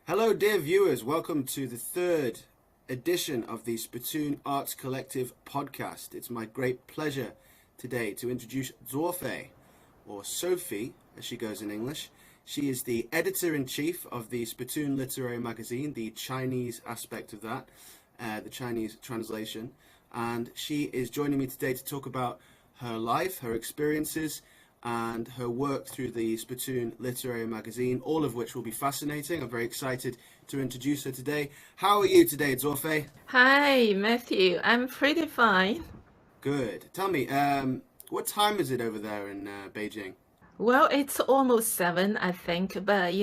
Hello, dear viewers. Welcome to the third edition of the Spittoon Arts Collective podcast. It's my great pleasure today to introduce Zuo Fei, or Sophie, as she goes in English. She is the editor-in-chief of the Spittoon Literary Magazine, the Chinese aspect of that, the Chinese translation. And she is joining me today to talk about her life, her experiences, and her work through the Spittoon Literary Magazine, all of which will be fascinating. I'm very excited to introduce her today. How are you today, Zuo Fei? Hi, Matthew. I'm pretty fine. Good. Tell me, what time is it over there in Beijing? Well, it's almost 7, I think, but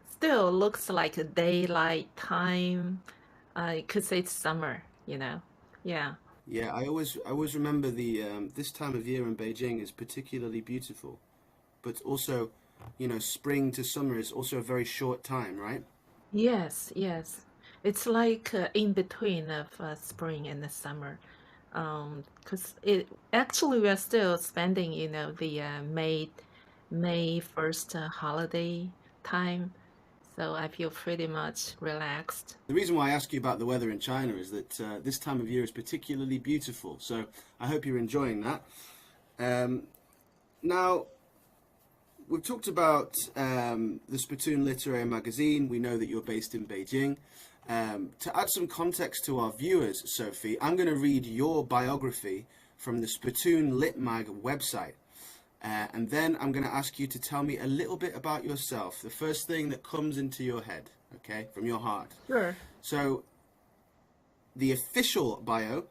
still looks like a daylight time, 'cause it's summer. Yeah. Yeah, I always remember the this time of year in Beijing is particularly beautiful, but also, spring to summer is also a very short time, right? Yes, yes. It's like in between of spring and the summer. 'Cause it actually we are still spending, the May 1st holiday time. So I feel pretty much relaxed. The reason why I ask you about the weather in China is that this time of year is particularly beautiful. So I hope you're enjoying that. Um, Now, we've talked about the Spittoon Literary Magazine. We know that you're based in Beijing. To add some context to our viewers, Sophie, I'm going to read your biography from the Spittoon Lit Mag website. And then I'm going to ask you to tell me a little bit about yourself, the first thing that comes into your head, okay, from your heart. Sure. So, the official bio: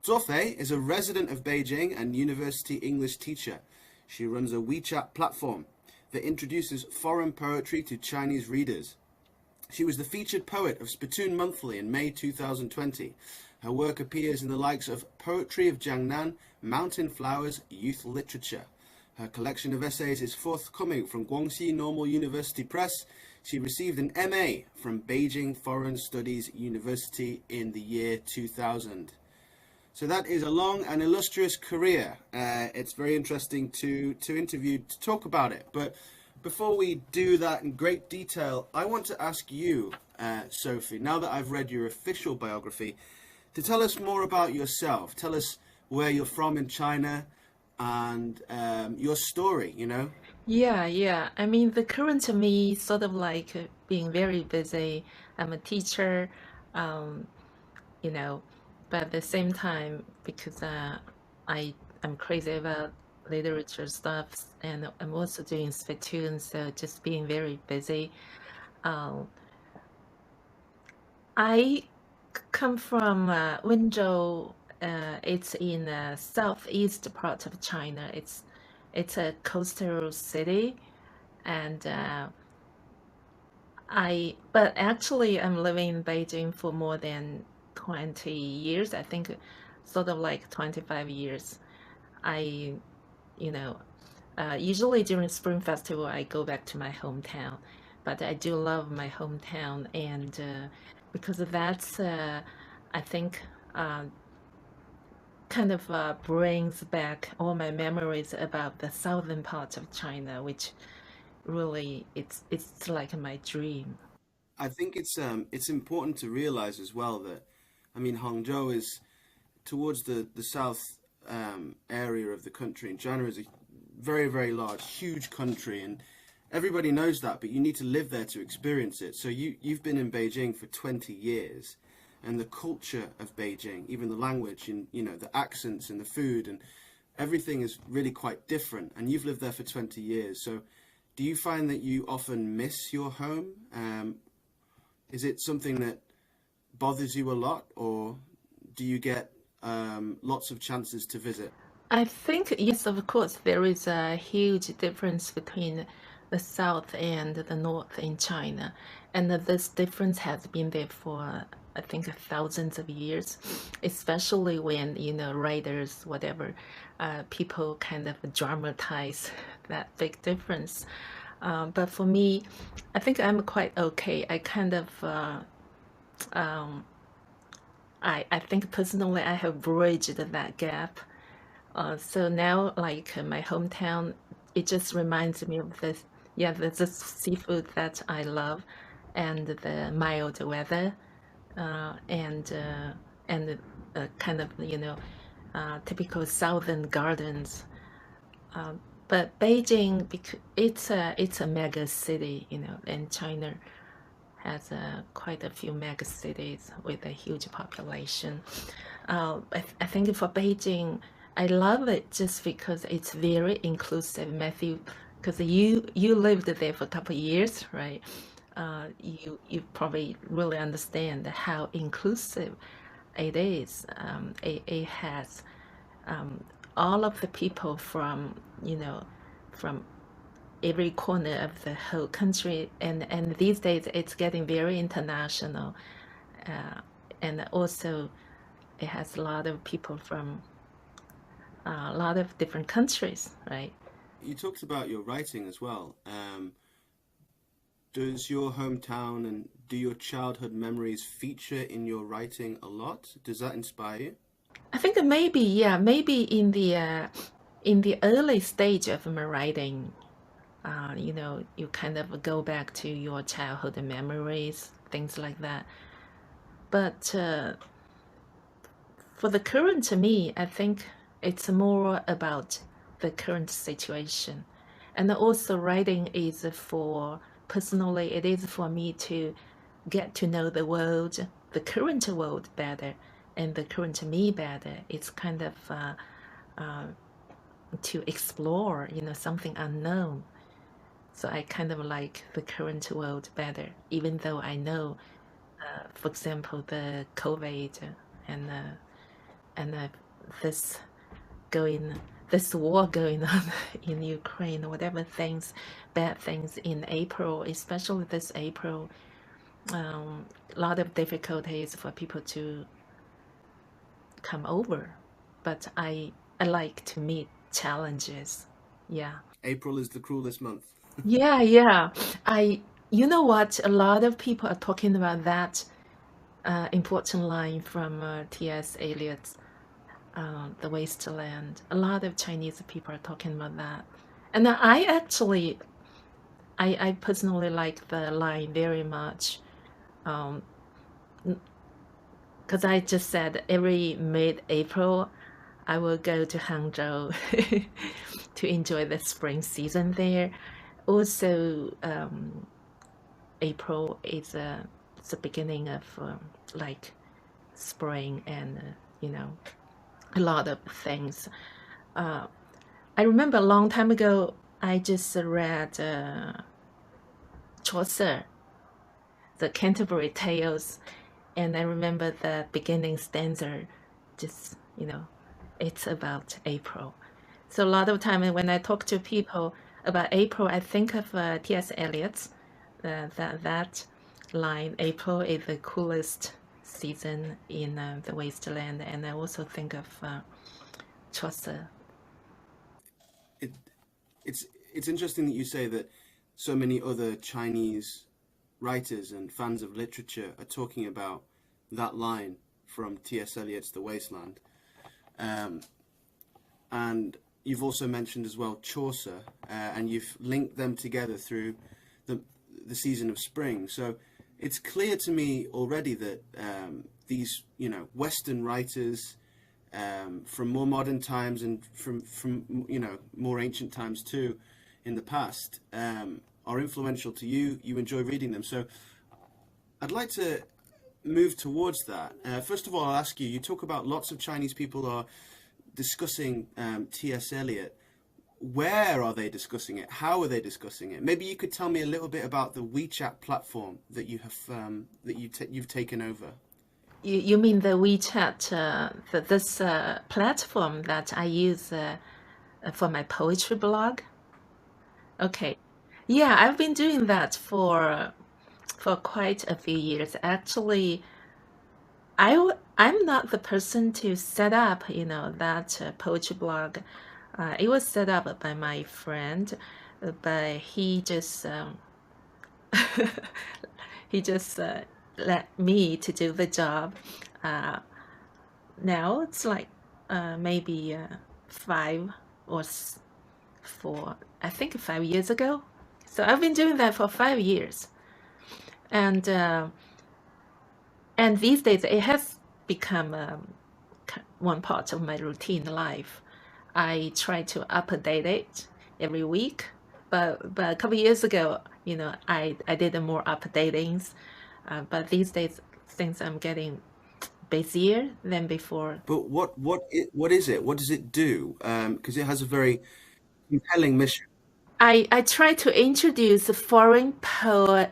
Zuo Fei is a resident of Beijing and university English teacher. She runs a WeChat platform that introduces foreign poetry to Chinese readers. She was the featured poet of Spittoon Monthly in May 2020. Her work appears in the likes of Poetry of Jiangnan, Mountain Flowers, Youth Literature. Her collection of essays is forthcoming from Guangxi Normal University Press. She received an MA from Beijing Foreign Studies University in the year 2000. So that is a long and illustrious career. It's very interesting to interview, to talk about it. But before we do that in great detail, I want to ask you, Sophie, now that I've read your official biography, to tell us more about yourself. Tell us where you're from in China and your story. Yeah, yeah. I mean, the current me sort of like being very busy. I'm a teacher, um, you know, but at the same time, because I I'm crazy about literature stuff, and I'm also doing spittoon, so just being very busy. Um, I come from Wenzhou. It's in the southeast part of China. It's a coastal city, and but actually, I'm living in Beijing for more than 20 years. I think sort of like 25 years. I, you know, usually during Spring Festival, I go back to my hometown, but I do love my hometown, and because of that, I think uh, kind of brings back all my memories about the southern part of China, which really it's like my dream. I think it's important to realize as well that, I mean, Hangzhou is towards the south area of the country, and China is a very, very large, huge country, and everybody knows that, but you need to live there to experience it. So you've been in Beijing for 20 years, and the culture of Beijing, even the language and the accents and the food and everything is really quite different. And you've lived there for 20 years. So do you find that you often miss your home? Is it something that bothers you a lot, or do you get lots of chances to visit? I think, yes, of course, there is a huge difference between the South and the North in China. And that this difference has been there for, I think, thousands of years, especially when, writers, whatever, people kind of dramatize that big difference. But for me, I think I'm quite okay. I kind of, um, I think personally, I have bridged that gap. So now, like my hometown, it just reminds me of this, yeah, the seafood that I love, and the mild weather, and kind of, typical southern gardens. But Beijing, it's a mega city, and China has quite a few mega cities with a huge population. I think for Beijing, I love it just because it's very inclusive, Matthew. Because you lived there for a couple of years, right? You probably really understand how inclusive it is. It has all of the people from from every corner of the whole country, and these days it's getting very international, and also it has a lot of people from a lot of different countries, right? You talked about your writing as well. Does your hometown and do your childhood memories feature in your writing a lot? Does that inspire you? I think maybe, yeah, maybe in the early stage of my writing, you kind of go back to your childhood memories, things like that. But for the current me, I think it's more about the current situation. And also writing is personally, it is for me to get to know the world, the current world better, and the current me better. It's kind of to explore, something unknown. So I kind of like the current world better, even though I know, for example, the COVID and this this war going on in Ukraine, whatever bad things in April, especially this April, a lot of difficulties for people to come over. But I like to meet challenges. Yeah. April is the cruelest month. Yeah, yeah. You know what? A lot of people are talking about that important line from T.S. Eliot's The Wasteland. A lot of Chinese people are talking about that. And I personally like the line very much. Because I just said every mid-April, I will go to Hangzhou to enjoy the spring season there. Also, April is the beginning of like spring and a lot of things. I remember a long time ago, I just read Chaucer, the Canterbury Tales, and I remember the beginning stanza, just it's about April. So a lot of time when I talk to people about April, I think of T.S. Eliot's that line, April is the coolest season in the wasteland, and I also think of Chaucer. It's interesting that you say that so many other Chinese writers and fans of literature are talking about that line from T.S. Eliot's The Wasteland. And you've also mentioned as well Chaucer, and you've linked them together through the season of spring. So it's clear to me already that these, Western writers from more modern times and from more ancient times too, in the past, are influential to you. You enjoy reading them. So I'd like to move towards that. First of all, I'll ask you. You talk about lots of Chinese people are discussing T.S. Eliot. Where are they discussing it? How are they discussing it? Maybe you could tell me a little bit about the WeChat platform that you have you've taken over. You mean the WeChat, this platform that I use for my poetry blog? Okay. Yeah, I've been doing that for quite a few years. Actually, I'm not the person to set up, that poetry blog. It was set up by my friend, but he just let me to do the job. Now it's like maybe 5 or 4, I think 5 years ago. So I've been doing that for 5 years. And and these days it has become one part of my routine life. I try to update it every week, but a couple years ago, I did more updatings, but these days things I'm getting busier than before. But what is it? What does it do? Because it has a very compelling mission. I try to introduce foreign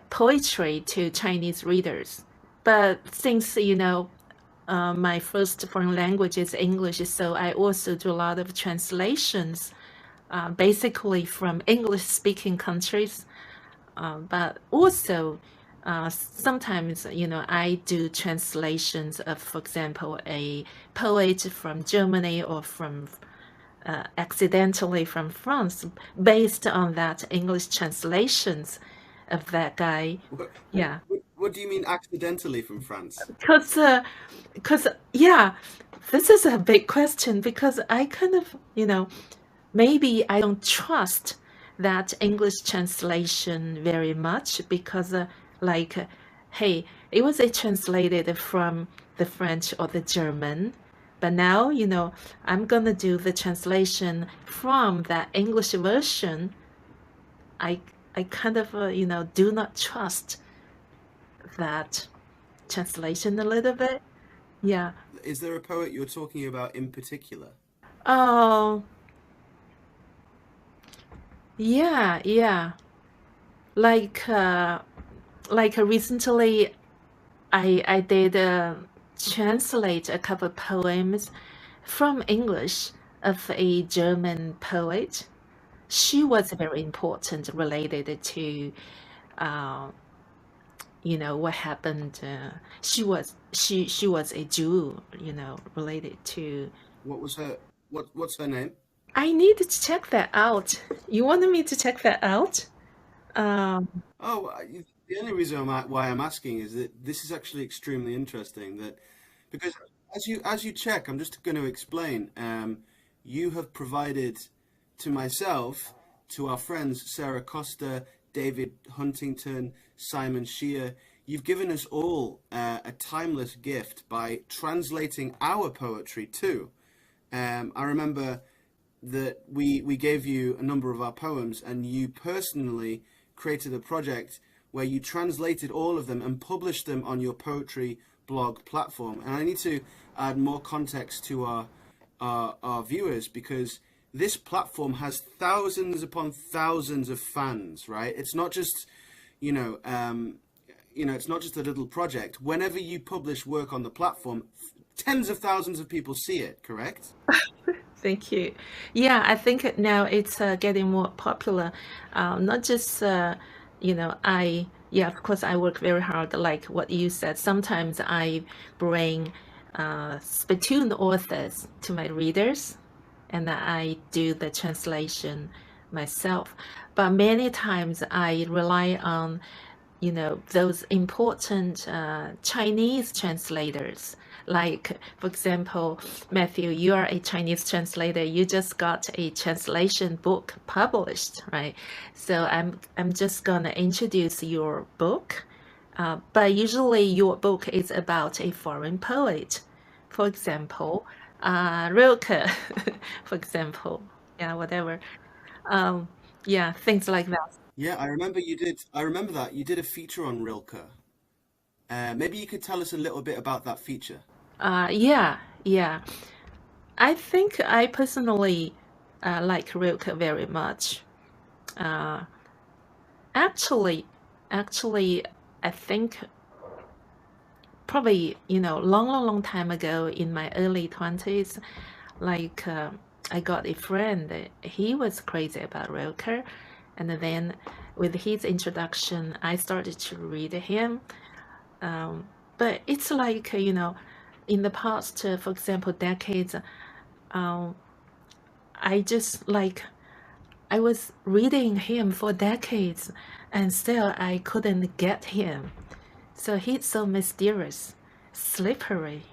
poetry to Chinese readers, but since my first foreign language is English, so I also do a lot of translations, basically from English-speaking countries. But also, sometimes, I do translations of, for example, a poet from Germany or from accidentally from France, based on that English translations of that guy. What, Yeah, what do you mean accidentally from France? because yeah, this is a big question because I kind of, maybe I don't trust that English translation very much because, like, hey, it was translated from the French or the German, but now, I'm gonna do the translation from that English version. I I kind of, do not trust that translation a little bit. Yeah. Is there a poet you're talking about in particular? Oh, yeah, yeah. Like, recently, I did translate a couple poems from English of a German poet. She was very important related to, uh, what happened. She was a Jew, related to. What was her what's her name? I need to check that out. You wanted me to check that out? Um, Oh, the only reason why I'm asking is that this is actually extremely interesting. That because as you check, I'm just going to explain. You have provided to myself, to our friends Sarah Costa, David Huntington, Simon Shear. You've given us all a timeless gift by translating our poetry too. I remember that we gave you a number of our poems, and you personally created a project where you translated all of them and published them on your poetry blog platform. And I need to add more context to our viewers because this platform has thousands upon thousands of fans, right? It's not just, you know, um, it's not just a little project. Whenever you publish work on the platform, tens of thousands of people see it, correct? Thank you. Yeah, I think now it's getting more popular. Not just, yeah, of course, I work very hard, like what you said. Sometimes I bring Spittoon authors to my readers, and I do the translation myself. But many times I rely on those important Chinese translators. Like, for example, Matthew, you are a Chinese translator. You just got a translation book published, right? So I'm just gonna introduce your book, but usually your book is about a foreign poet. For example, Rilke, for example, yeah, whatever. Um, yeah, things like that. Yeah, I remember you did. I remember that you did a feature on Rilke. Maybe you could tell us a little bit about that feature. Yeah, yeah. I think I personally like Rilke very much. Uh, actually, actually, I think probably long, long, long time ago in my early 20s, like I got a friend. He was crazy about Rilke, and then with his introduction, I started to read him. Um, but it's like in the past, for example, decades, um, I just like I was reading him for decades and still I couldn't get him. So he's so mysterious, slippery,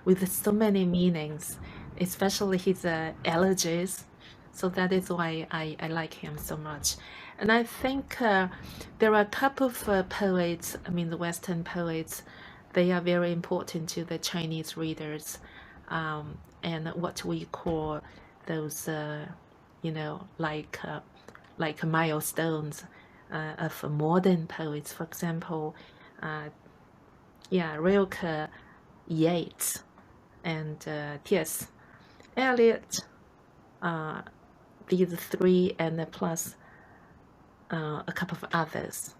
with so many meanings, especially his elegies. So that is why I like him so much. And I think there are a couple of poets, I mean, the Western poets, they are very important to the Chinese readers, and what we call those, you know, like milestones of modern poets. For example, yeah, Rilke, Yeats, and T.S. Eliot. These three, and plus a couple of others.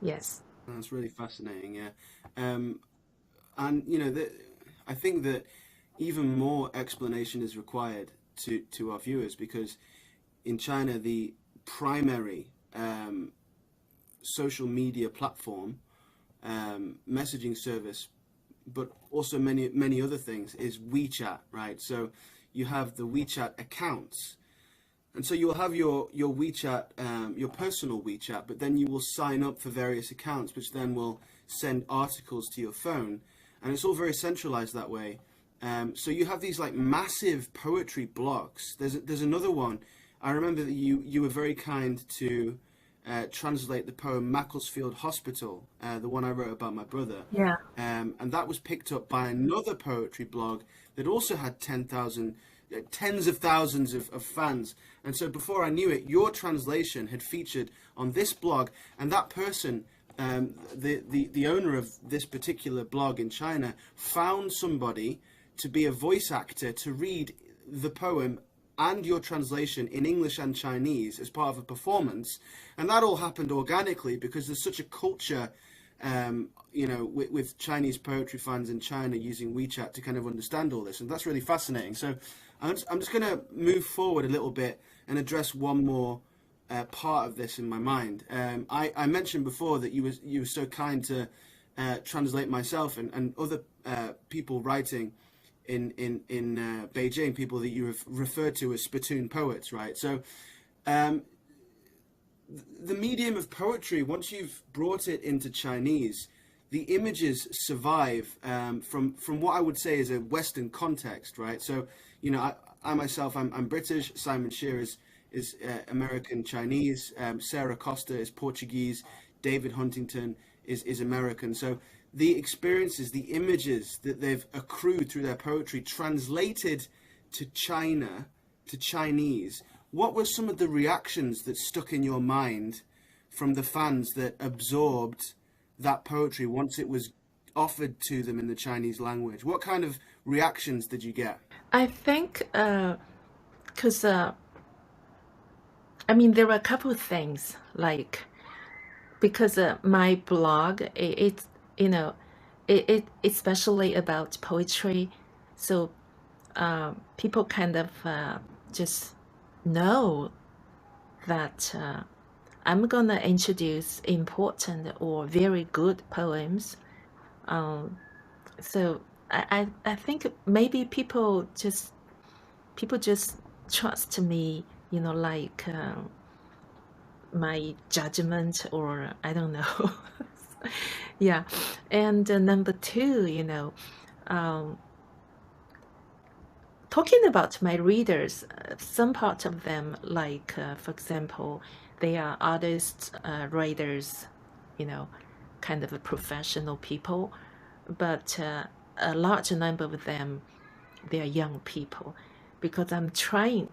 Yes. That's really fascinating. Yeah, and you know, I think that even more explanation is required to our viewers, because in China the primary social media platform, messaging service, but also many other things, is WeChat, right? So you have the WeChat accounts, and so you'll have your WeChat, your personal WeChat, but then you will sign up for various accounts, which then will send articles to your phone, and it's all very centralized that way. So you have these like massive poetry blogs. There's another one. I remember that you were very kind to translate the poem Macclesfield Hospital, the one I wrote about my brother. Yeah. And that was picked up by another poetry blog that also had 10,000, tens of thousands of fans. And so before I knew it, your translation had featured on this blog, and that person, the owner of this particular blog in China, found somebody to be a voice actor to read the poem and your translation in English and Chinese as part of a performance. And that all happened organically because there's such a culture, you know, with Chinese poetry fans in China using WeChat to kind of understand all this. And that's really fascinating. So I'm just going to move forward a little bit and address one more part of this in my mind. I mentioned before that you were so kind to translate myself and other people writing in Beijing, people that you have referred to as Spittoon poets, right? So the medium of poetry, once you've brought it into Chinese, the images survive from what I would say is a Western context, right? So, you know, I myself, I'm British. Simon Shearer is American Chinese. Sarah Costa is Portuguese. David Huntington is American. So the experiences, the images that they've accrued through their poetry translated to China, to Chinese, what were some of the reactions that stuck in your mind from the fans that absorbed that poetry once it was offered to them in the Chinese language? What kind of reactions did you get? I think, because, I mean, there were a couple of things, like, because my blog, it's, you know, it especially about poetry. So people kind of just know that I'm gonna introduce important or very good poems. So I think maybe people just trust me, you know, like my judgment, or I don't know. Yeah. And number two, you know, talking about my readers, some part of them, like, for example, they are artists, writers, you know, kind of a professional people, but a large number of them, they are young people, because I'm trying,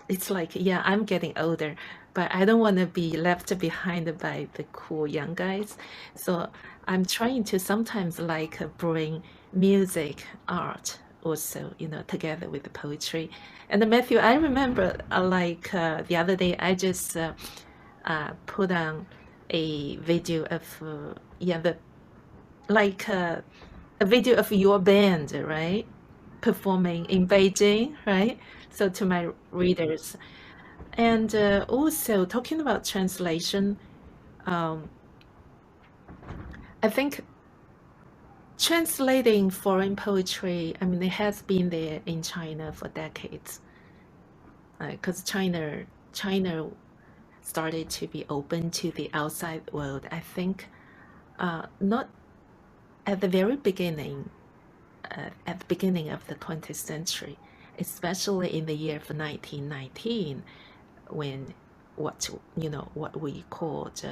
it's like, yeah, I'm getting older, but I don't want to be left behind by the cool young guys. So I'm trying to sometimes like bring music, art also, you know, together with the poetry. And Matthew, I remember like the other day, I just put on a video of, yeah, the like a video of your band, right? Performing in Beijing, right? So to my readers. And also talking about translation, I think translating foreign poetry, I mean, it has been there in China for decades, because China started to be open to the outside world. I think not at the very beginning, at the beginning of the 20th century, especially in the year of 1919, when what we called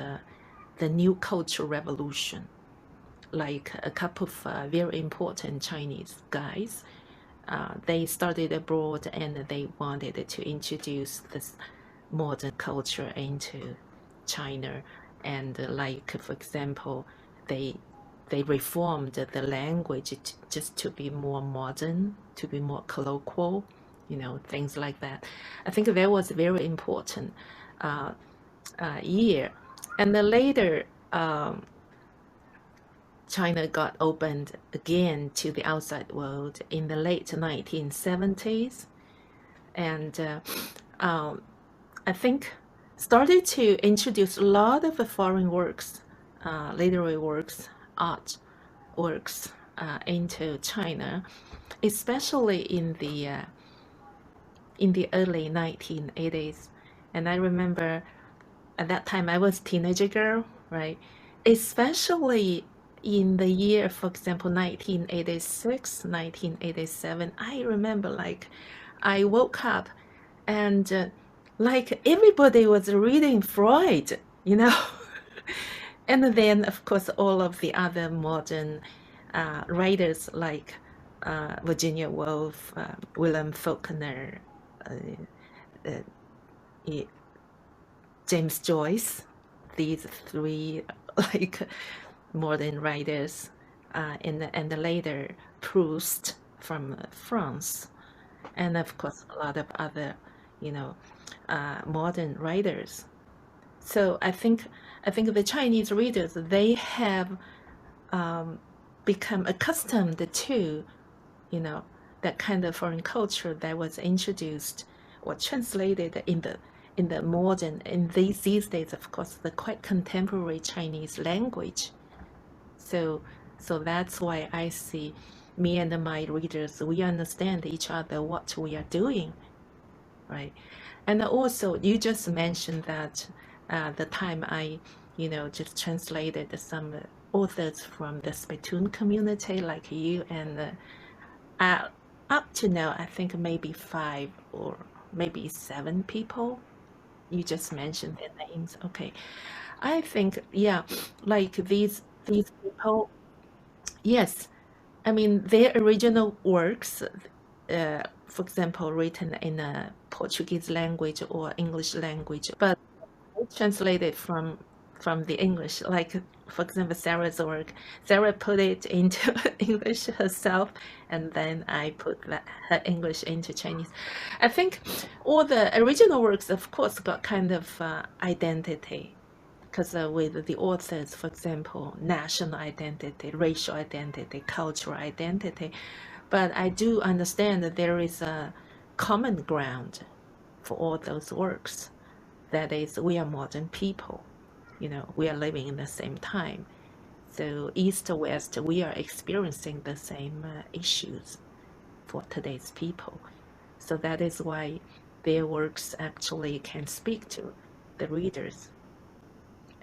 the New Cultural Revolution. Like a couple of very important Chinese guys, they studied abroad and they wanted to introduce this modern culture into China. And like, for example, they reformed the language just to be more modern, to be more colloquial, things like that. I think that was a very important year. And then later, China got opened again to the outside world in the late 1970s. And I think started to introduce a lot of foreign works, literary works, art works into China, especially in the early 1980s. And I remember at that time I was a teenager girl, right? Especially in the year, for example, 1986, 1987, I remember like I woke up and like everybody was reading Freud, And then, of course, all of the other modern writers like Virginia Woolf, William Faulkner, James Joyce, these three like modern writers, and later Proust from France, and of course a lot of other, modern writers. So I think the Chinese readers, they have become accustomed to, that kind of foreign culture that was introduced or translated in the modern, in these days, of course, the quite contemporary Chinese language. So that's why I see me and my readers, we understand each other, what we are doing, right? And also, you just mentioned that the time I, just translated some authors from the Spittoon community, like you, and up to now, I think maybe 5 or maybe 7 people. You just mentioned their names. Okay. I think, yeah, like these people, yes. I mean, their original works, for example, written in a Portuguese language or English language, but translated from the English. Like, for example, Sarah's work, Sarah put it into English herself, and then I put her English into Chinese. I think all the original works, of course, got kind of identity. Because with the authors, for example, national identity, racial identity, cultural identity. But I do understand that there is a common ground for all those works. That is, we are modern people. We are living in the same time. So East or West, we are experiencing the same issues for today's people. So that is why their works actually can speak to the readers.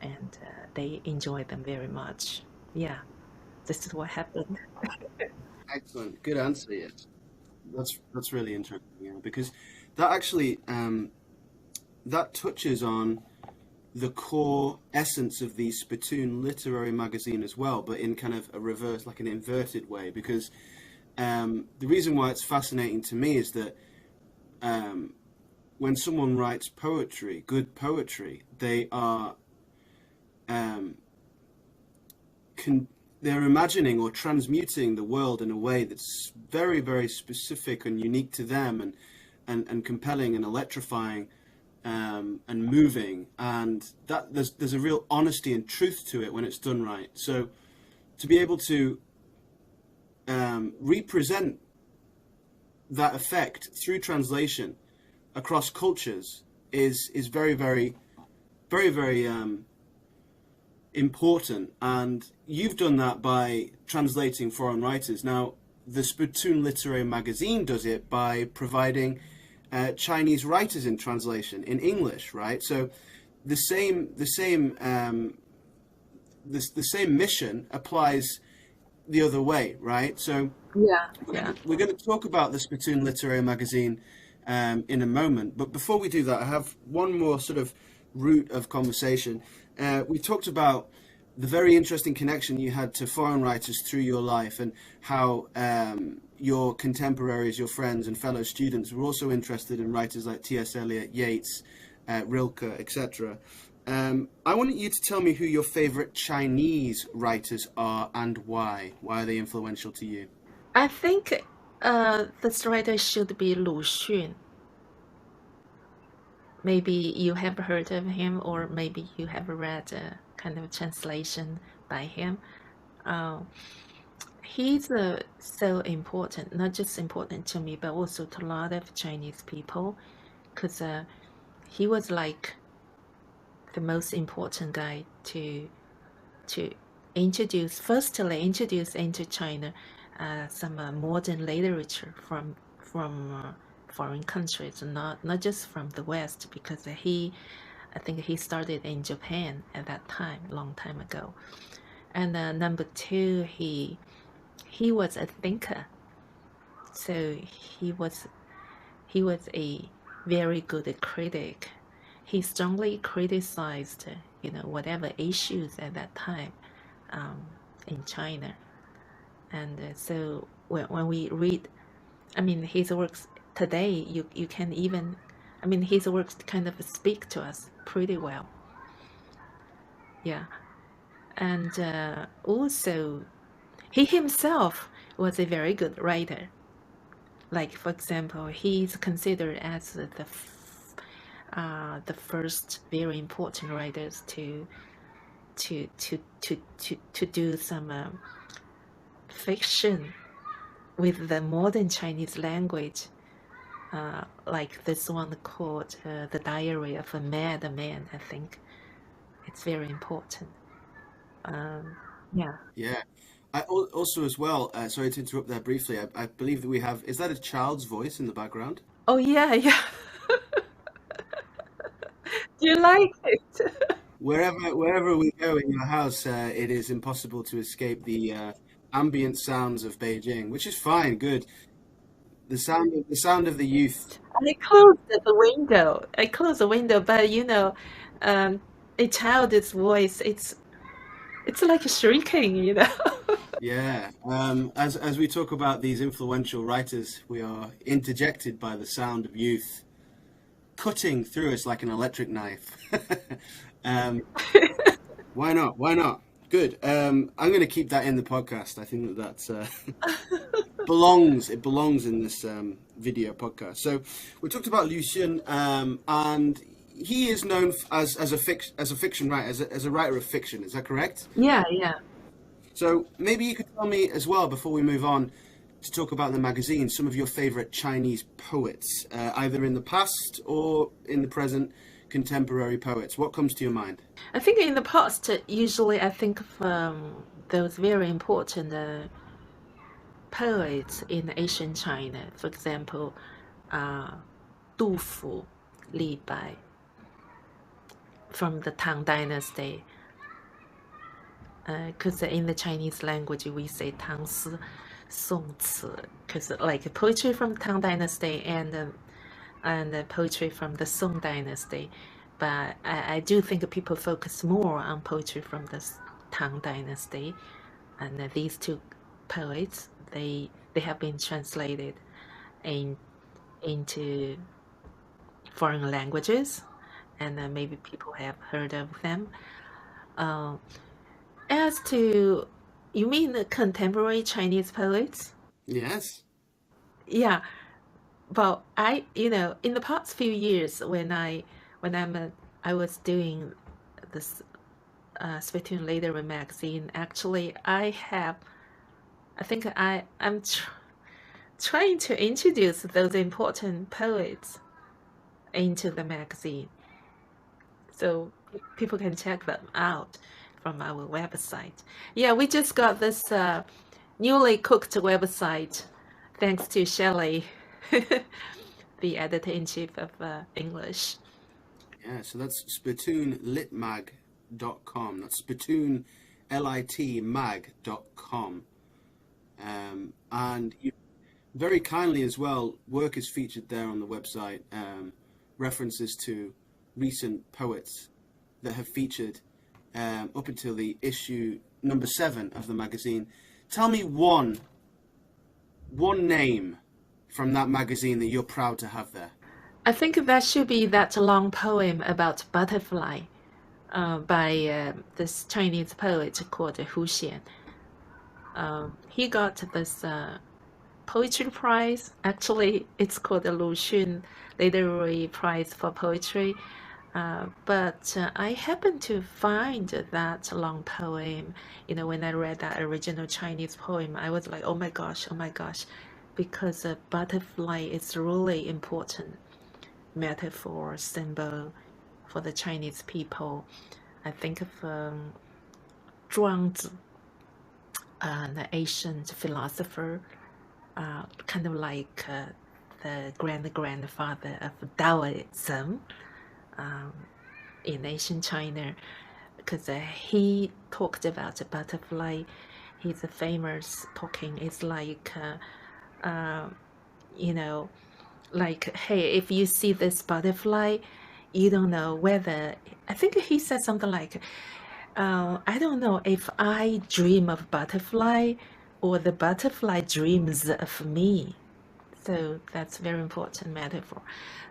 And they enjoy them very much. Yeah, this is what happened. Excellent, good answer. Yes, that's really interesting. Yeah, because that actually that touches on the core essence of the Spittoon Literary Magazine as well, but in kind of a reverse, like an inverted way. Because the reason why it's fascinating to me is that when someone writes poetry, good poetry, they are they're imagining or transmuting the world in a way that's very, very specific and unique to them, and compelling and electrifying, and moving, and that there's a real honesty and truth to it when it's done right. So to be able to represent that effect through translation across cultures is very, very, very, very important. And you've done that by translating foreign writers. Now, the Spittoon Literary Magazine does it by providing Chinese writers in translation in English, right? So the same mission applies the other way, right? So Yeah, yeah. we're going to talk about the Spittoon Literary Magazine in a moment. But before we do that, I have one more sort of route of conversation. We talked about the very interesting connection you had to foreign writers through your life, and how your contemporaries, your friends and fellow students were also interested in writers like T.S. Eliot, Yeats, Rilke, etc. I want you to tell me who your favorite Chinese writers are and why. Why are they influential to you? I think this writer should be Lu Xun. Maybe you have heard of him, or maybe you have read a kind of translation by him. Uh, he's so important, not just important to me, but also to a lot of Chinese people, because he was like the most important guy to firstly introduce into China some modern literature from foreign countries, not just from the West, because I think he started in Japan at that time, long time ago. And number two, he was a thinker, so he was a very good critic. He strongly criticized, whatever issues at that time in China. And so when we read, I mean, his works today, you can even, I mean, his works kind of speak to us pretty well. Yeah. And also, he himself was a very good writer. Like, for example, he's considered as the first very important writers to do some fiction with the modern Chinese language, like this one called The Diary of a Madman. I think it's very important. Yeah. Yeah. Also as well, sorry to interrupt there briefly, I believe that we have, is that a child's voice in the background? Oh yeah, yeah. Do you like it? Wherever we go in your house, it is impossible to escape the ambient sounds of Beijing, which is fine, good. The sound of the youth. I closed the window. I closed the window, but um, a child's voice, it's like shrieking. Yeah. As we talk about these influential writers, we are interjected by the sound of youth cutting through us like an electric knife. um, why not? Why not? Good. I'm going to keep that in the podcast. I think that that's belongs. It belongs in this video podcast. So we talked about Lu Xun, and he is known as a fiction writer, as a writer of fiction. Is that correct? Yeah, yeah. So maybe you could tell me as well, before we move on to talk about the magazine, some of your favorite Chinese poets, either in the past or in the present, contemporary poets. What comes to your mind? I think in the past, usually I think of those very important poets in ancient China. For example, uh, Du Fu, Li Bai, from the Tang Dynasty. Because in the Chinese language we say Tang Si, Song Ci, because like poetry from Tang Dynasty and poetry from the Song Dynasty. But I do think people focus more on poetry from the Tang Dynasty, and these two poets, they have been translated into foreign languages, and maybe people have heard of them. As to, you mean the contemporary Chinese poets? Yes. Yeah. Well, in the past few years, I was doing this Spittoon Literary Magazine. Actually, I think I'm trying to introduce those important poets into the magazine, so people can check them out from our website. Yeah, we just got this newly cooked website, thanks to Shelley, the editor-in-chief of English. Yeah, so that's spittoonlitmag.com. That's spittoon, LIT, mag.com. And you very kindly as well, work is featured there on the website, references to recent poets that have featured up until the issue number 7 of the magazine. Tell me one name from that magazine that you're proud to have there. I think that should be that long poem about butterfly by this Chinese poet called Lu Xun. He got this poetry prize. Actually, it's called the Lu Xun Literary Prize for Poetry. But I happened to find that long poem. When I read that original Chinese poem, I was like, oh my gosh, because a butterfly is really important metaphor, symbol for the Chinese people. I think of Zhuangzi, the ancient philosopher, kind of like the grandfather of Taoism in ancient China, because he talked about a butterfly. He's a famous talking. It's like, like, hey, if you see this butterfly, you don't know whether, I think he said something like, I don't know if I dream of butterfly or the butterfly dreams of me. So that's very important metaphor.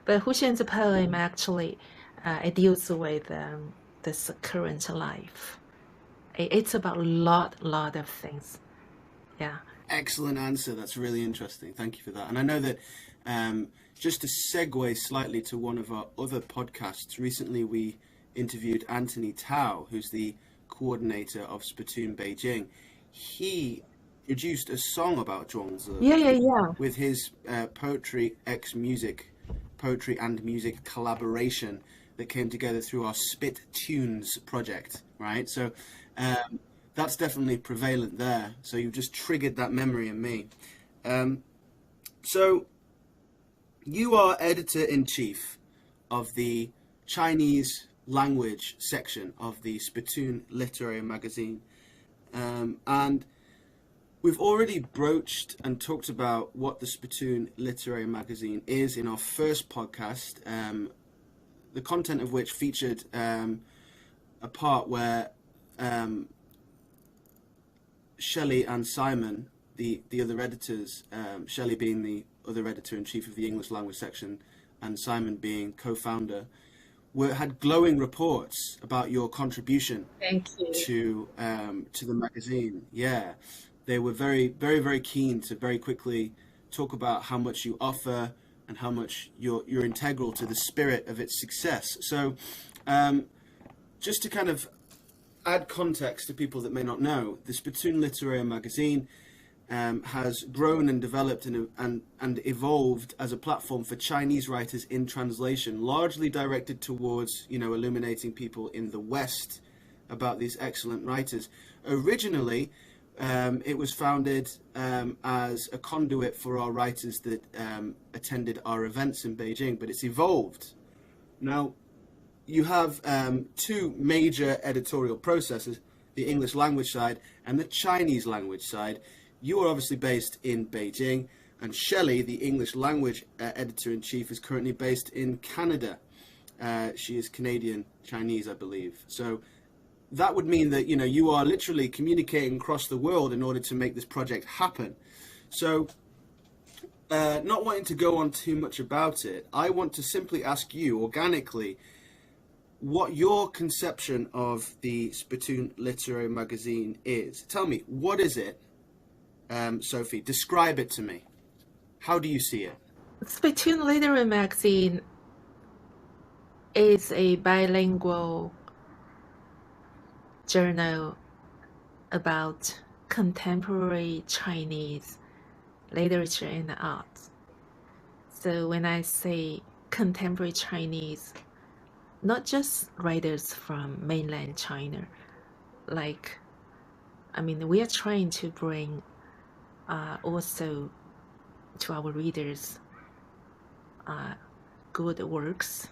But Lu Xun's poem actually, it deals with this current life. It's about a lot of things. Yeah. Excellent answer. That's really interesting. Thank you for that. And I know that just to segue slightly to one of our other podcasts, recently we interviewed Anthony Tao, who's the coordinator of Spittoon Beijing. He produced a song about Zhuangzi Yeah. with his poetry and music collaboration that came together through our Spittoons project, right? So that's definitely prevalent there. So you've just triggered that memory in me. So you are editor-in-chief of the Chinese language section of the Spittoon Literary Magazine. And we've already broached and talked about what the Spittoon Literary Magazine is in our first podcast, the content of which featured a part where Shelley and Simon, the other editors, Shelley being the other editor-in-chief of the English language section and Simon being co-founder, had glowing reports about your contribution Thank you. to the magazine. Yeah, they were very keen to very quickly talk about how much you offer and how much you're integral to the spirit of its success. So just to kind of add context to people that may not know, the Spittoon Literary Magazine has grown and developed and evolved as a platform for Chinese writers in translation, largely directed towards, illuminating people in the West about these excellent writers. Originally, it was founded as a conduit for our writers that attended our events in Beijing, but it's evolved. Now, you have two major editorial processes, the English language side and the Chinese language side. You are obviously based in Beijing, and Shelley, the English language editor-in-chief, is currently based in Canada. She is Canadian Chinese, I believe. So that would mean that, you are literally communicating across the world in order to make this project happen. So not wanting to go on too much about it, I want to simply ask you organically what your conception of the Spittoon Literary Magazine is. Tell me, what is it? Sophie, describe it to me. How do you see it? Spittoon Literary Magazine is a bilingual journal about contemporary Chinese literature and art. So when I say contemporary Chinese, not just writers from mainland China, we are trying to bring also to our readers good works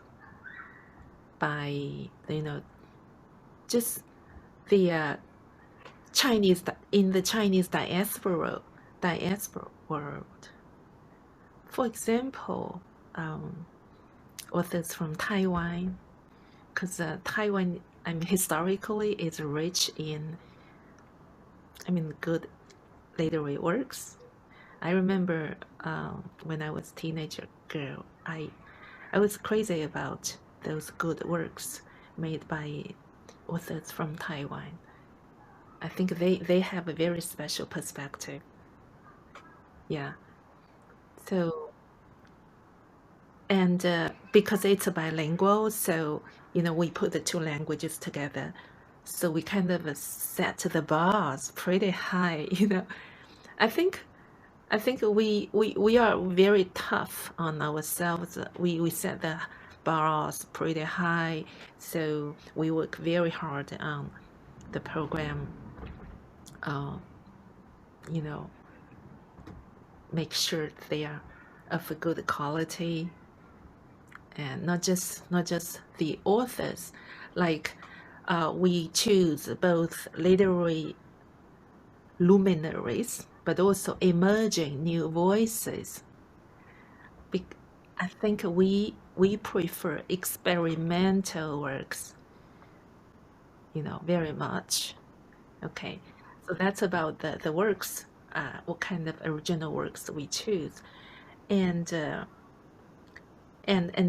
by, just the Chinese, in the Chinese diaspora diaspora world. For example, authors from Taiwan, because Taiwan, I mean, historically is rich in, I mean, good literary works. I remember when I was a teenager girl, I was crazy about those good works made by authors from Taiwan. I think they have a very special perspective. Yeah. So, and because it's bilingual, so, we put the two languages together. So we kind of set the bars pretty high, I think we are very tough on ourselves. We set the bars pretty high, so we work very hard on the program. You know, make sure they are of a good quality, and not just the authors. Like we choose both literary luminaries, but also emerging new voices. I think we prefer experimental works, very much. Okay, so that's about the works, what kind of original works we choose, and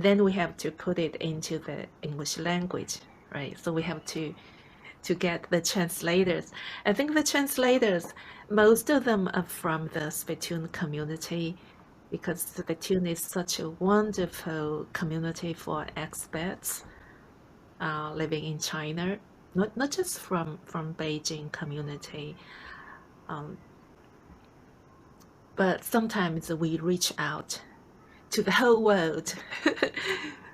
then we have to put it into the English language, right? So we have to get the translators. I think the translators, most of them are from the Spittoon community, because Spittoon is such a wonderful community for expats living in China, not just from Beijing community, but sometimes we reach out to the whole world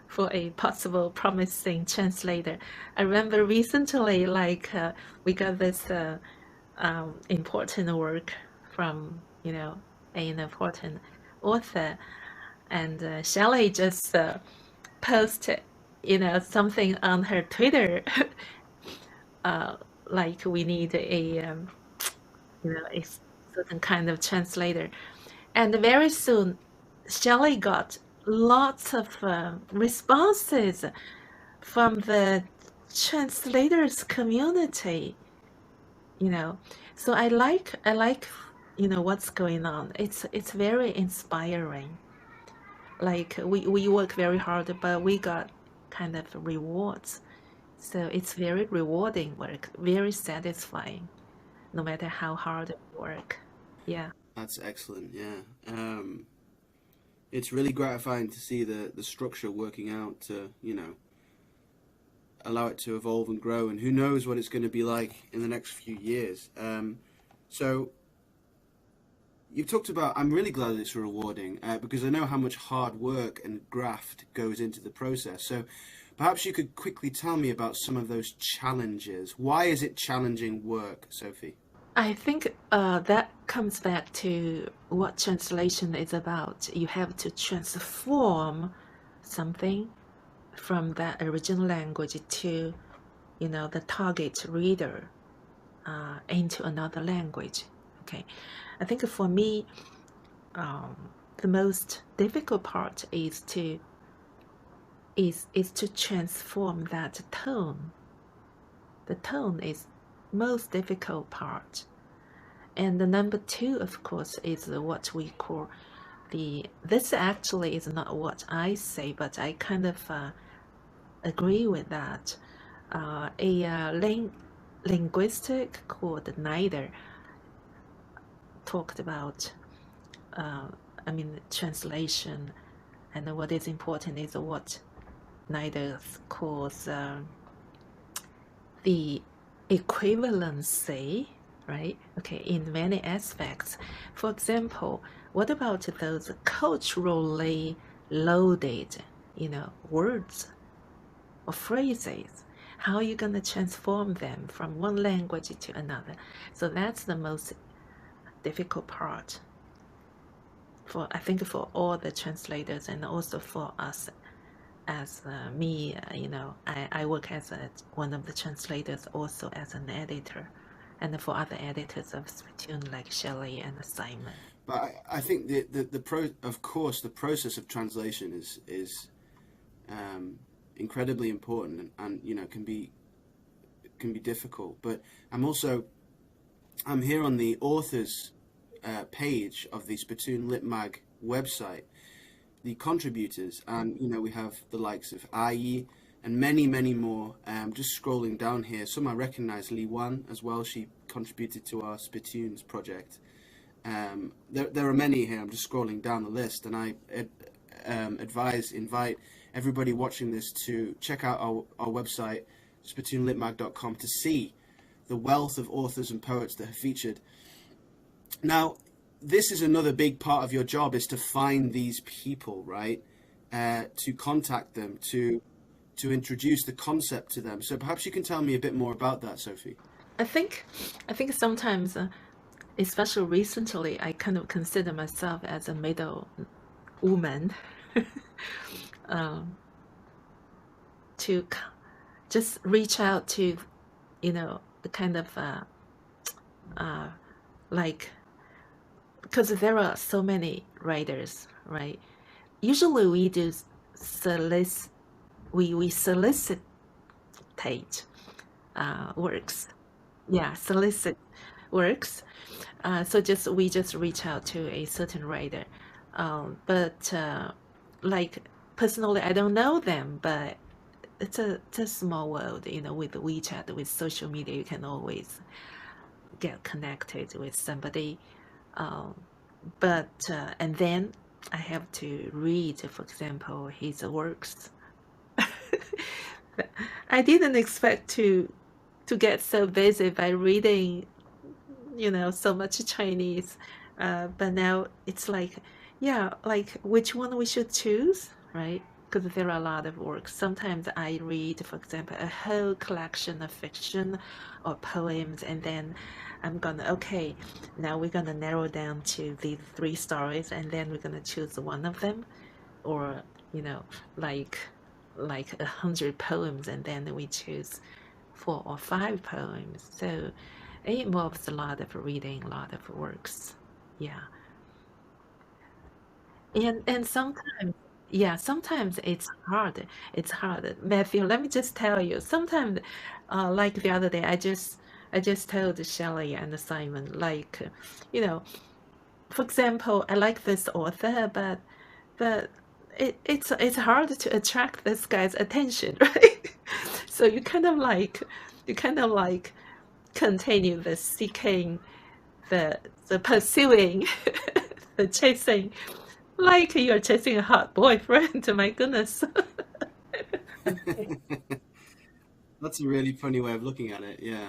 for a possible promising translator. I remember recently, we got this important work from, an important author, and Shelley just posted, something on her Twitter, like we need a certain kind of translator, and very soon Shelley got lots of responses from the translators community, so I like what's going on. It's very inspiring. Like we work very hard, but we got kind of rewards, so it's very rewarding work, very satisfying, no matter how hard we work. Yeah. That's excellent. Yeah. It's really gratifying to see the structure working out to, allow it to evolve and grow, and who knows what it's going to be like in the next few years. So you've talked about, I'm really glad that it's rewarding, because I know how much hard work and graft goes into the process. So perhaps you could quickly tell me about some of those challenges. Why is it challenging work, Sophie? I think that comes back to what translation is about. You have to transform something from that original language to, the target reader into another language. Okay, I think for me, the most difficult part is to transform that tone. The tone is most difficult part. And the number two, of course, is what we call this actually is not what I say, but I kind of agree with that. Linguistic called Neither talked about, translation, and what is important is what Neither calls the equivalency, right? Okay, in many aspects. For example, what about those culturally loaded, words or phrases? How are you going to transform them from one language to another? So that's the most difficult part I think for all the translators, and also for us as me, I work as one of the translators, also as an editor. and for other editors of Spittoon like Shelley and Simon. But I think of course, the process of translation is incredibly important, and you know, can be difficult. But I'm here on the authors page of the Spittoon Lit Mag website, the contributors, and you know, we have the likes of Ai and many more. Just scrolling down here, some I recognize. Li Xun as well, she contributed to our Spittoons project. There are many here. I'm just scrolling down the list, and I invite everybody watching this to check out our website, spittoonlitmag.com, to see the wealth of authors and poets that have featured. Now, this is another big part of your job, is to find these people, right? To contact them, to introduce the concept to them. So perhaps you can tell me a bit more about that, Sophie. I think sometimes, especially recently, I kind of consider myself as a middle woman to just reach out to, you know, the kind of like, because there are so many writers, right? Usually we do we solicitate works. Yeah, solicit works. So we just reach out to a certain writer. But like, personally, I don't know them, but it's a small world, you know. With WeChat, with social media, you can always get connected with somebody. But and then I have to read, for example, his works. I didn't expect to get so busy by reading, you know, so much Chinese. But now it's like, yeah, like which one we should choose, right? Because there are a lot of works. Sometimes I read, for example, a whole collection of fiction or poems, and then I'm gonna, okay, now we're gonna narrow down to these 3 stories, and then we're gonna choose one of them, or you know, like 100 poems, and then we choose 4 or 5 poems. So it involves a lot of reading, a lot of works. Yeah. And sometimes, yeah, sometimes it's hard. It's hard. Matthew, let me just tell you, sometimes, like the other day, I just told Shelley and Simon, like, you know, for example, I like this author, but it's hard to attract this guy's attention, right? So you kind of like continue the seeking, the pursuing, the chasing, like you're chasing a hot boyfriend. My goodness. That's a really funny way of looking at it, yeah.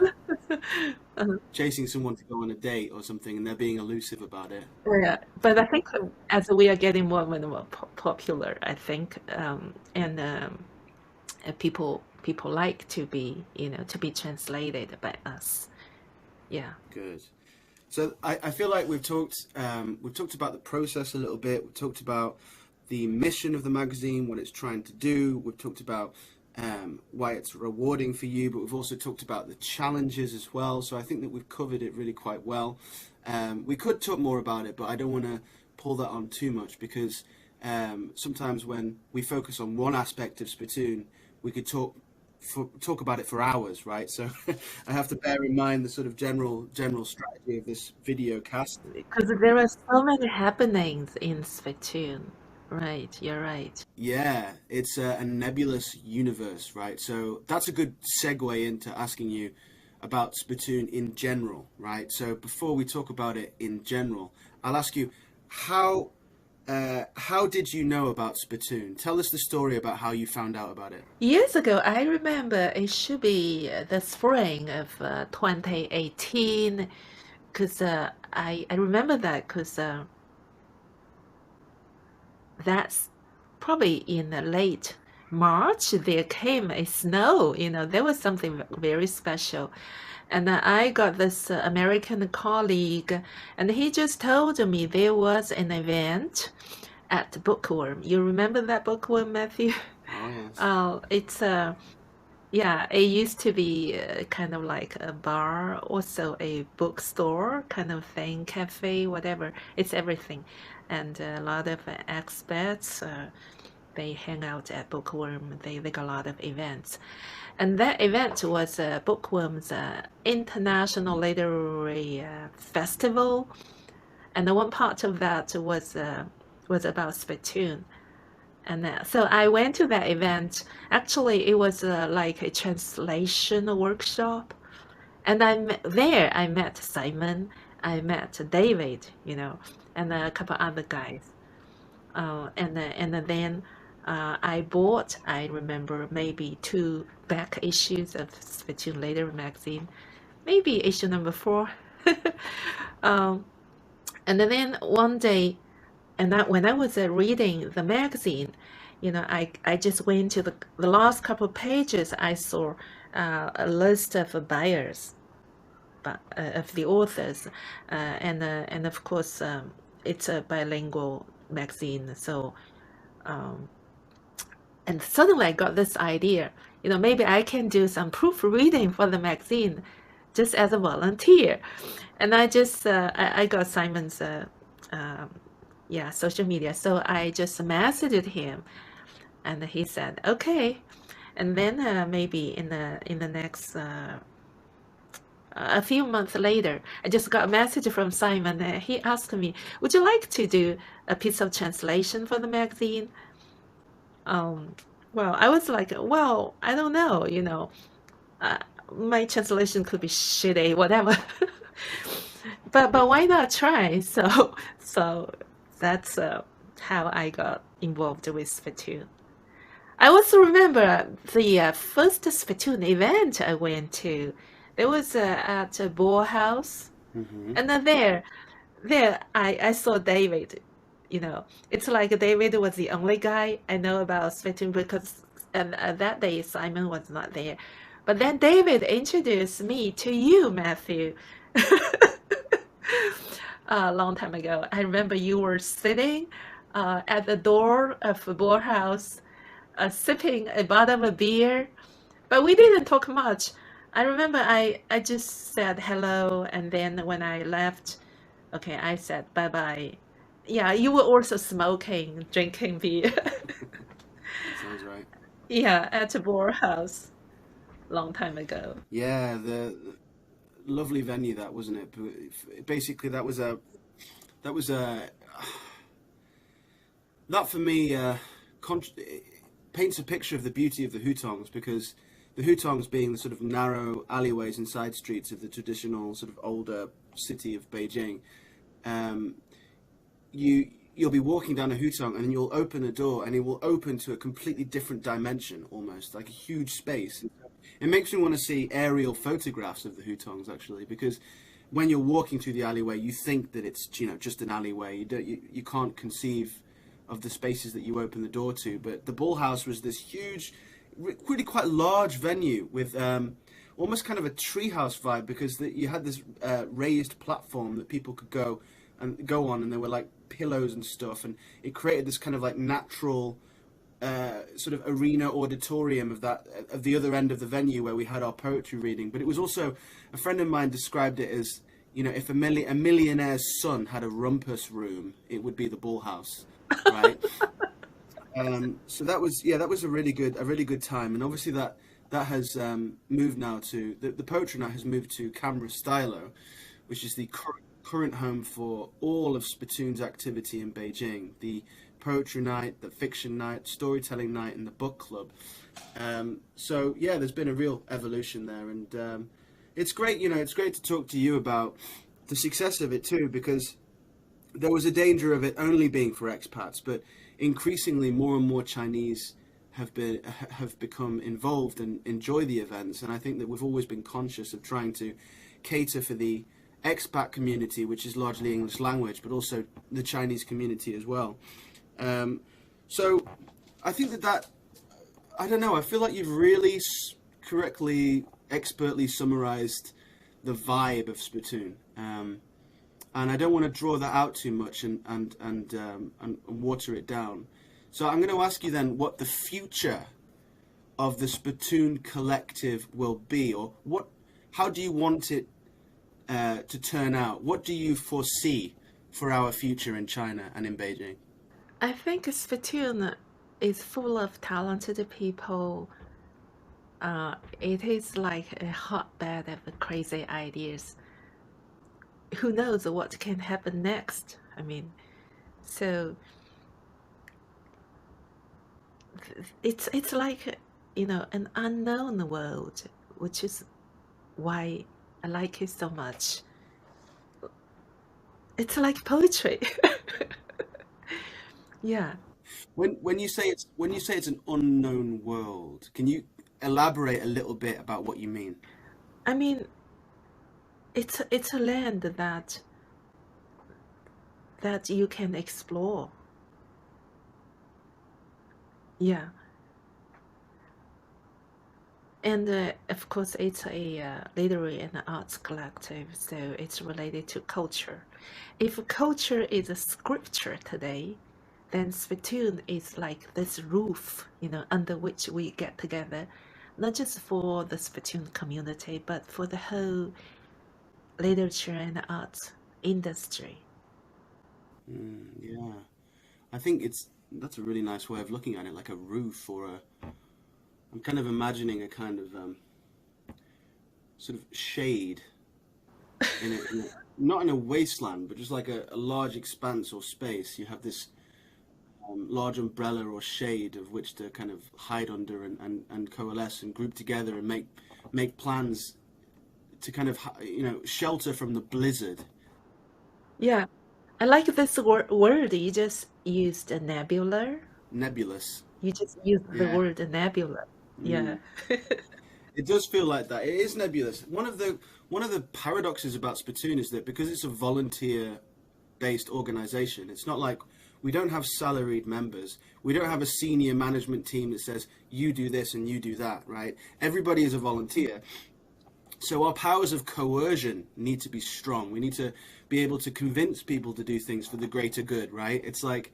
Chasing someone to go on a date or something, and they're being elusive about it. Yeah, but I think as we are getting more and more popular, I think, and people like to be, you know, to be translated by us. Yeah. Good. So I feel like we've talked about the process a little bit. We've talked about the mission of the magazine, what it's trying to do. We've talked about why it's rewarding for you, but we've also talked about the challenges as well. So I think that we've covered it really quite well. We could talk more about it, but I don't want to pull that on too much, because sometimes when we focus on one aspect of Spittoon, we could talk about it for hours, right? So I have to bear in mind the sort of general strategy of this video cast. Because there are so many happenings in Spittoon, right? You're right. Yeah, it's a nebulous universe, right? So that's a good segue into asking you about Spittoon in general, right? So before we talk about it in general, I'll ask you, how did you know about Spittoon? Tell us the story about how you found out about it. Years ago, I remember it should be the spring of 2018, because I remember that because that's probably in the late March, there came a snow, you know, there was something very special. And I got this American colleague, and he just told me there was an event at Bookworm. You remember that Bookworm, Matthew? Oh, yes. It's Yeah, it used to be kind of like a bar, also a bookstore kind of thing, cafe, whatever. It's everything. And a lot of expats, they hang out at Bookworm. They got a lot of events. And that event was Bookworm's International Literary Festival. And the one part of that was about Spittoon. And so I went to that event. Actually, it was like a translation workshop. And there I met Simon, I met David, and a couple other guys. And then I bought, I remember, maybe 2 back issues of Spittoon Literary Magazine, maybe issue number 4. um, and then one day, when I was reading the magazine, I just went to the last couple of pages. I saw a list of buyers, of the authors, and of course it's a bilingual magazine. So and suddenly I got this idea. Maybe I can do some proofreading for the magazine, just as a volunteer. And I got Simon's social media. So I just messaged him, and he said, okay. And then maybe in the next a few months later, I just got a message from Simon. He asked me, would you like to do a piece of translation for the magazine? Well, I was like, well, I don't know. My translation could be shitty, whatever. but why not try? So that's how I got involved with Spittoon. I also remember the first Spittoon event I went to. It was at a ball house, and then there I saw David. It's like David was the only guy I know about Spittoon because that day Simon was not there. But then David introduced me to you, Matthew. A long time ago. I remember you were sitting at the door of the ball house, sipping a bottle of beer, but we didn't talk much. I remember I just said hello, and then when I left, okay, I said bye bye. Yeah, you were also smoking, drinking beer. Sounds right. Yeah, at a ball house, long time ago. Yeah, the lovely venue that, wasn't it? Basically, that was a that for me paints a picture of the beauty of the hutongs, because the hutongs being the sort of narrow alleyways and side streets of the traditional sort of older city of Beijing. um, you'll be walking down a hutong and you'll open a door and it will open to a completely different dimension, almost like a huge space. It makes me want to see aerial photographs of the hutongs, actually, because when you're walking through the alleyway, you think that it's just an alleyway. You can't conceive of the spaces that you open the door to. But the Ball House was this huge, really quite large venue with almost kind of a treehouse vibe, because you had this raised platform that people could go on, and there were like pillows and stuff, and it created this kind of like natural sort of arena auditorium of the other end of the venue where we had our poetry reading. But it was also, a friend of mine described it as, if a millionaire's son had a rumpus room, it would be the Ball House, right? So that was a really good time. And obviously that has moved now to the poetry night has moved to Camera Stylo, which is the current home for all of Spittoon's activity in Beijing. The poetry night, the fiction night, storytelling night, and the book club. So yeah, there's been a real evolution there, and it's great. It's great to talk to you about the success of it too, because there was a danger of it only being for expats, but increasingly more and more Chinese have become involved and enjoy the events. And I think that we've always been conscious of trying to cater for the expat community, which is largely English language, but also the Chinese community as well. So I think that I don't know, I feel like you've really correctly, expertly summarized the vibe of Spittoon. And I don't want to draw that out too much and water it down. So I'm going to ask you then what the future of the Spittoon collective will be, or how do you want it to turn out? What do you foresee for our future in China and in Beijing? I think Spittoon is full of talented people. It is like a hotbed of crazy ideas. Who knows what can happen next? I mean, so it's like, an unknown world, which is why I like it so much. It's like poetry. Yeah. When you say it's an unknown world, can you elaborate a little bit about what you mean? I mean, it's a land that you can explore. Yeah. And of course, it's a literary and arts collective, so it's related to culture. If culture is a scripture today, then Spittoon is like this roof, under which we get together, not just for the Spittoon community, but for the whole literature and arts industry. Yeah, I think that's a really nice way of looking at it, like a roof or I'm kind of imagining a kind of sort of shade not in a wasteland, but just like a large expanse or space. You have this large umbrella or shade of which to kind of hide under and coalesce and group together and make plans to kind of shelter from the blizzard. Yeah, I like this word. You just used a nebula. Nebulous. You just used the Yeah. word nebula. Yeah. It does feel like that. It is nebulous. One of the paradoxes about Spittoon is that because it's a volunteer-based organization, it's not like we don't have salaried members. We don't have a senior management team that says you do this and you do that, right? Everybody is a volunteer. So our powers of coercion need to be strong. We need to be able to convince people to do things for the greater good, right? It's like,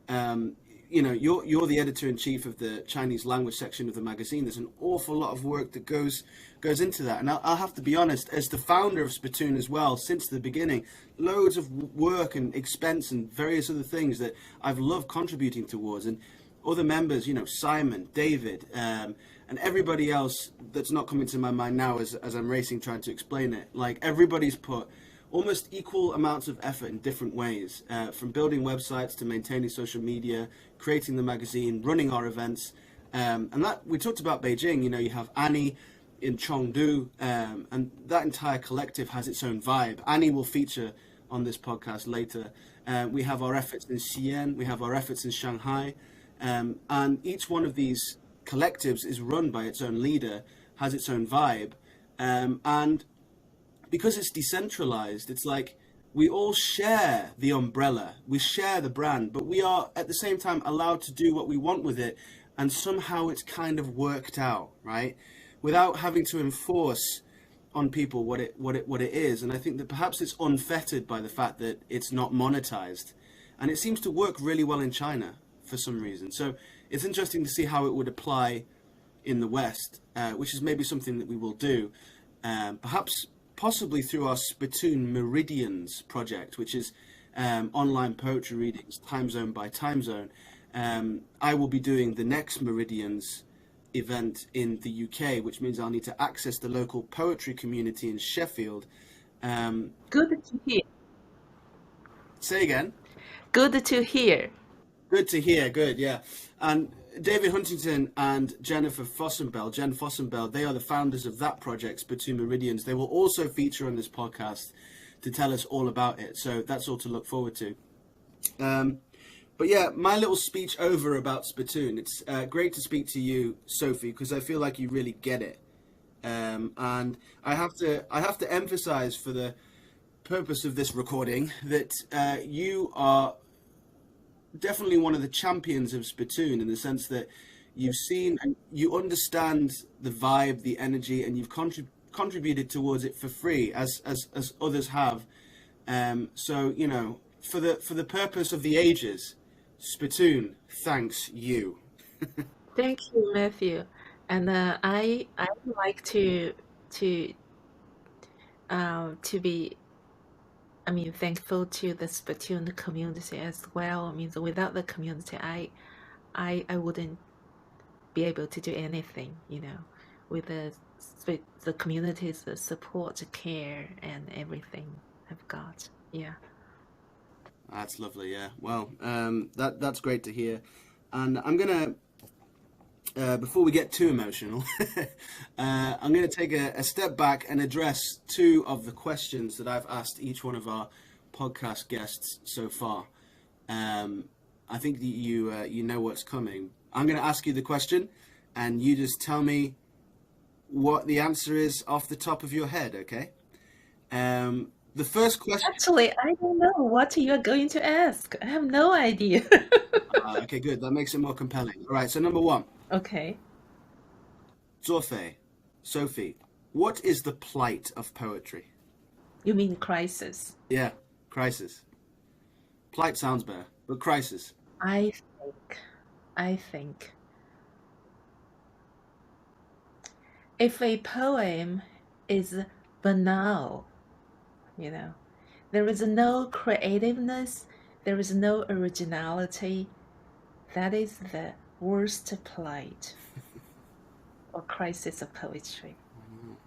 you're the editor-in-chief of the Chinese language section of the magazine. There's an awful lot of work that goes into that. And I'll have to be honest, as the founder of Spittoon as well, since the beginning, loads of work and expense and various other things that I've loved contributing towards. And other members, Simon, David, and everybody else that's not coming to my mind now as I'm racing trying to explain it. Like, everybody's put almost equal amounts of effort in different ways, from building websites to maintaining social media, creating the magazine, running our events. And that we talked about Beijing, you have Annie in Chengdu, and that entire collective has its own vibe. Annie will feature on this podcast later. We have our efforts in Xi'an, we have our efforts in Shanghai, and each one of these collectives is run by its own leader, has its own vibe, and because it's decentralized, it's like we all share the umbrella, we share the brand, but we are at the same time allowed to do what we want with it, and somehow it's kind of worked out, right? Without having to enforce on people what it is. And I think that perhaps it's unfettered by the fact that it's not monetized, and it seems to work really well in China for some reason. So it's interesting to see how it would apply in the West, which is maybe something that we will do, possibly through our Spittoon Meridians project, which is online poetry readings, time zone by time zone. I will be doing the next Meridians event in the UK, which means I'll need to access the local poetry community in Sheffield. Good to hear. Say again? Good to hear. Good to hear, good, yeah. And David Huntington and Jennifer Fossenbell, Jen Fossenbell, they are the founders of that project, Spittoon Meridians. They will also feature on this podcast to tell us all about it. So that's all to look forward to. But yeah, my little speech over about Spittoon. It's great to speak to you, Sophie, because I feel like you really get it. And I have to emphasize for the purpose of this recording that you are definitely one of the champions of Spittoon, in the sense that you've seen and you understand the vibe, the energy, and you've contributed towards it for free, as others have. So for the purpose of the ages, Spittoon thanks you. Thank you, Matthew. And I would like to to be, I mean, thankful to the Spittoon community as well. I mean, without the community, I wouldn't be able to do anything, you know, with the community's support, care, and everything I've got. Yeah. That's lovely. Yeah. Well, that's great to hear. And I'm gonna before we get too emotional, I'm going to take a step back and address two of the questions that I've asked each one of our podcast guests so far. I think that you know what's coming. I'm going to ask you the question, and you just tell me what the answer is off the top of your head, okay? The first question... Actually, I don't know what you're going to ask. I have no idea. Okay, good. That makes it more compelling. All right, so number one. Okay. Zuo Fei, Sophie, what is the plight of poetry? You mean crisis? Yeah, crisis. Plight sounds better, but crisis. I think if a poem is banal, you know, there is no creativeness, there is no originality, that is the worst plight or crisis of poetry.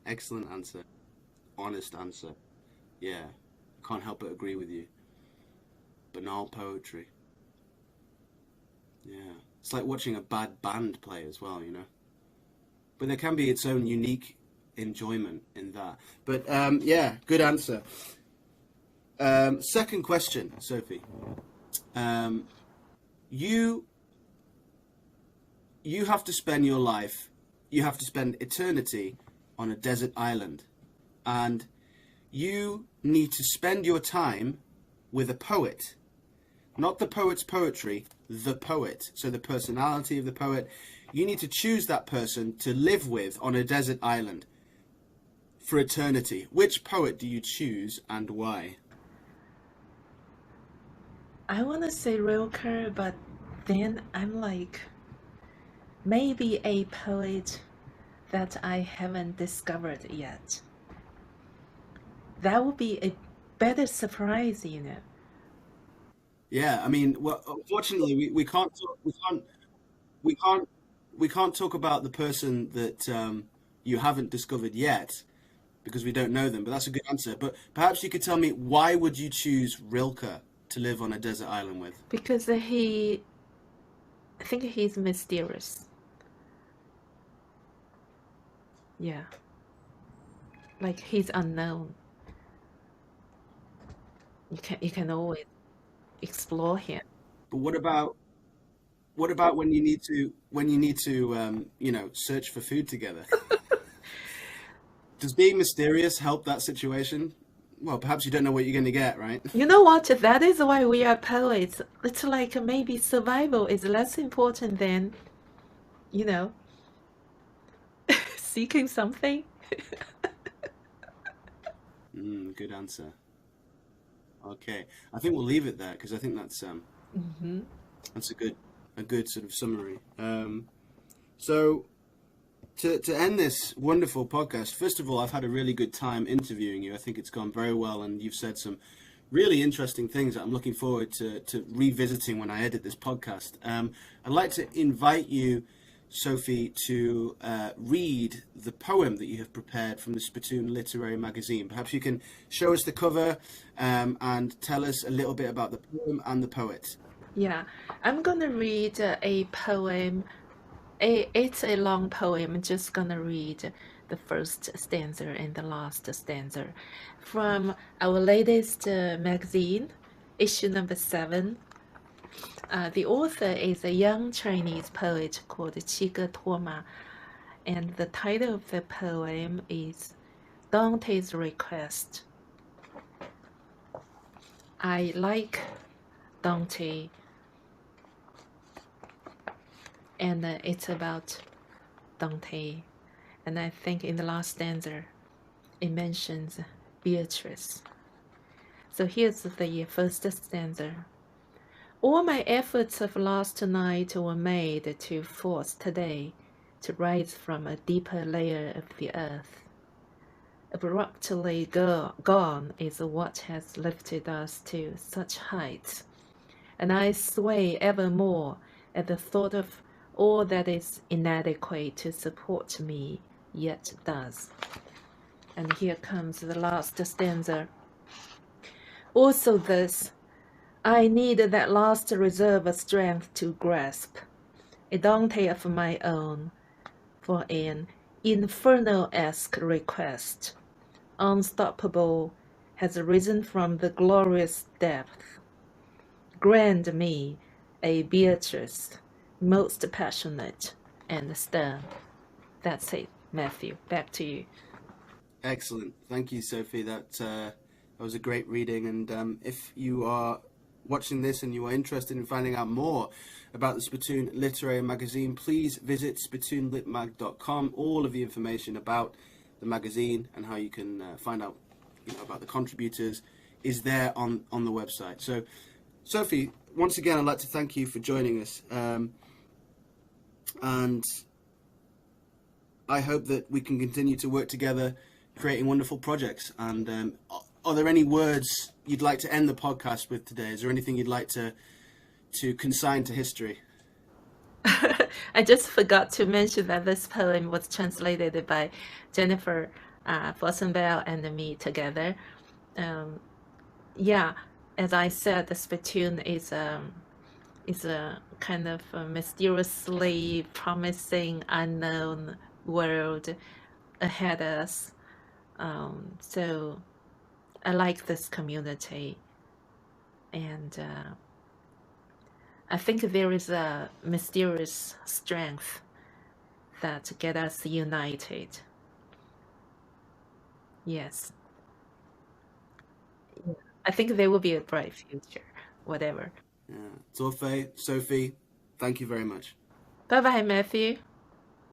Excellent answer. Honest answer. Yeah, can't help but agree with you. Banal poetry. Yeah, it's like watching a bad band play as well, you know. But there can be its own unique enjoyment in that. But yeah, good answer. Second question, Sophie. You have to spend your life, you have to spend eternity on a desert island, and you need to spend your time with a poet. Not the poet's poetry, the poet. So the personality of the poet. You need to choose that person to live with on a desert island for eternity. Which poet do you choose and why? I want to say Rilke, but then I'm like, maybe a poet that I haven't discovered yet. That would be a better surprise, you know. Yeah, I mean, well, unfortunately, we can't we can't we can't talk about the person that you haven't discovered yet because we don't know them. But that's a good answer. But perhaps you could tell me, why would you choose Rilke to live on a desert island with? Because I think he's mysterious. Yeah. Like he's unknown. You can always explore him. But what about when you need to you know, search for food together? Does being mysterious help that situation? Well, perhaps you don't know what you're going to get, right? You know what? That is why we are poets. It's like maybe survival is less important than, you know, seeking something. Good answer. Okay, I think we'll leave it there because I think that's Mm-hmm. that's a good sort of summary. So to end this wonderful podcast, first of all, I've had a really good time interviewing you. I think it's gone very well, and you've said some really interesting things that I'm looking forward to revisiting when I edit this podcast. I'd like to invite you, Sophie, to read the poem that you have prepared from the Spittoon Literary Magazine. Perhaps you can show us the cover and tell us a little bit about the poem and the poet. Yeah, I'm gonna read a poem. It's a long poem. I'm just gonna read the first stanza and the last stanza from our latest magazine, issue number 7. The author is a young Chinese poet called Qige Toma, and the title of the poem is Dante's Request. I like Dante, and it's about Dante, and I think in the last stanza it mentions Beatrice. So here's the first stanza. All my efforts of last night were made to force today to rise from a deeper layer of the earth. Abruptly gone is what has lifted us to such heights, and I sway evermore at the thought of all that is inadequate to support me, yet does. And here comes the last stanza. Also this, I need that last reserve of strength to grasp, a Dante of my own, for an infernal-esque request, unstoppable, has risen from the glorious depth. Grant me a Beatrice, most passionate and stern. That's it, Matthew. Back to you. Excellent. Thank you, Sophie. That was a great reading. And if you are watching this and you are interested in finding out more about the Spittoon Literary Magazine, please visit spittoonlitmag.com. All of the information about the magazine and how you can find out about the contributors is there on the website. So, Sophie, once again, I'd like to thank you for joining us. And I hope that we can continue to work together, creating wonderful projects. And are there any words you'd like to end the podcast with today? Is there anything you'd like to consign to history? I just forgot to mention that this poem was translated by Jennifer Fossenbell and me together. Yeah, as I said, the Spittoon is a kind of a mysteriously promising, unknown world ahead of us. So I like this community, and I think there is a mysterious strength that get us united. Yes. I think there will be a bright future, whatever. Zuo Fei, Sophie, thank you very much. Bye bye, Matthew.